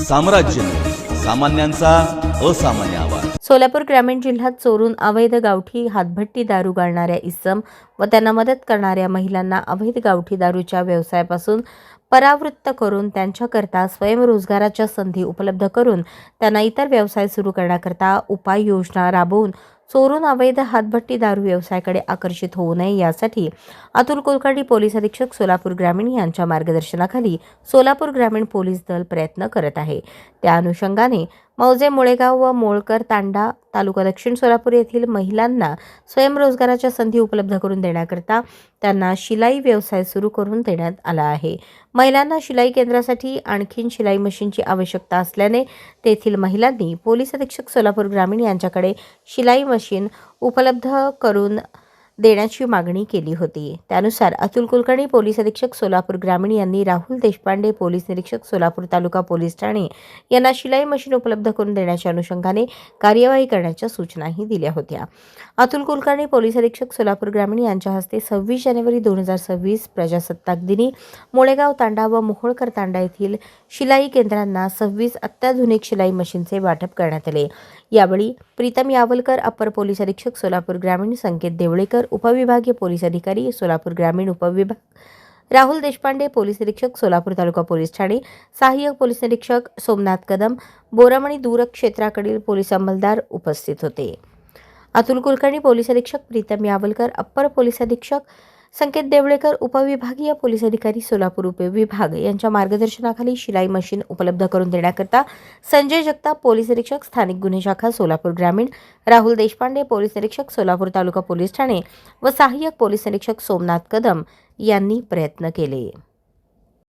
साम्राज्य सामान्यांचा असामान्य आवाज। सोलापूर ग्रामीण जिल्ह्यात चोरून अवैध गावठी हातभट्टी दारू गाळणाऱ्या इसम व त्यांना मदत करणाऱ्या महिलांना अवैध गावठी दारूच्या व्यवसायापासून परावृत्त करून त्यांच्याकरता स्वयंरोजगाराच्या संधी उपलब्ध करून त्यांना इतर व्यवसाय सुरू करण्याकरता उपाययोजना राबवून चोरून अवैध हातभट्टी दारू व्यवसायाकडे आकर्षित होऊ नये यासाठी अतुल कुलकर्णी पोलीस अधीक्षक सोलापूर ग्रामीण यांच्या मार्गदर्शनाखाली सोलापूर ग्रामीण पोलीस दल प्रयत्न करत आहे। त्या अनुषंगाने मौजे मुळेगाव व मोळकर तांडा तालुका दक्षिण सोलापूर येथील महिलांना स्वयंरोजगाराच्या संधी उपलब्ध करून देण्याकरता त्यांना शिलाई व्यवसाय सुरू करून देण्यात आला आहे। महिलांना शिलाई केंद्रासाठी आणखीन शिलाई मशीनची आवश्यकता असल्याने तेथील महिलांनी पोलीस अधीक्षक सोलापूर ग्रामीण यांच्याकडे शिलाई मशीन उपलब्ध करून देण्याची मागणी केली होती। त्यानुसार अतुल कुलकर्णी पोलीस अधीक्षक सोलापूर ग्रामीण यांनी राहुल देशपांडे पोलीस निरीक्षक सोलापूर तालुका पोलीस ठाणे यांना शिलाई मशीन उपलब्ध करून देण्याच्या अनुषंगाने कार्यवाही करण्याच्या सूचनाही दिल्या होत्या। अतुल कुलकर्णी पोलीस अधीक्षक सोलापूर ग्रामीण यांच्या हस्ते 26 जानेवारी 2026 प्रजासत्ताक दिनी मुळेगाव तांडा व मोहोळकर तांडा येथील शिलाई केंद्रांना 26 अत्याधुनिक शिलाई मशीनचे वाटप करण्यात आले। यावेळी प्रीतम यावलकर अप्पर पोलीस अधीक्षक सोलापूर ग्रामीण, संकेत देवळेकर उपविभागीय पोलीस अधिकारी सोलापूर ग्रामीण उपविभाग, राहुल देशपांडे पोलीस निरीक्षक सोलापूर तालुका पोलीस ठाणे, सहाय्यक पोलीस निरीक्षक सोमनाथ कदम, बोरामणी दूर क्षेत्राकडील पोलीस अंमलदार उपस्थित होते। अतुल कुलकर्णी पोलीस अधीक्षक, प्रीतम यावलकर अप्पर पोलीस अधीक्षक, संकेत देवळेकर उपविभागीय पोलीस अधिकारी सोलापूर उपविभाग यांच्या मार्गदर्शनाखाली शिलाई मशीन उपलब्ध करून देण्याकरता संजय जगताप पोलीस निरीक्षक स्थानिक गुन्हे शाखा सोलापूर ग्रामीण, राहुल देशपांडे पोलीस निरीक्षक सोलापूर तालुका पोलीस ठाणे व सहाय्यक पोलीस निरीक्षक सोमनाथ कदम यांनी प्रयत्न केले।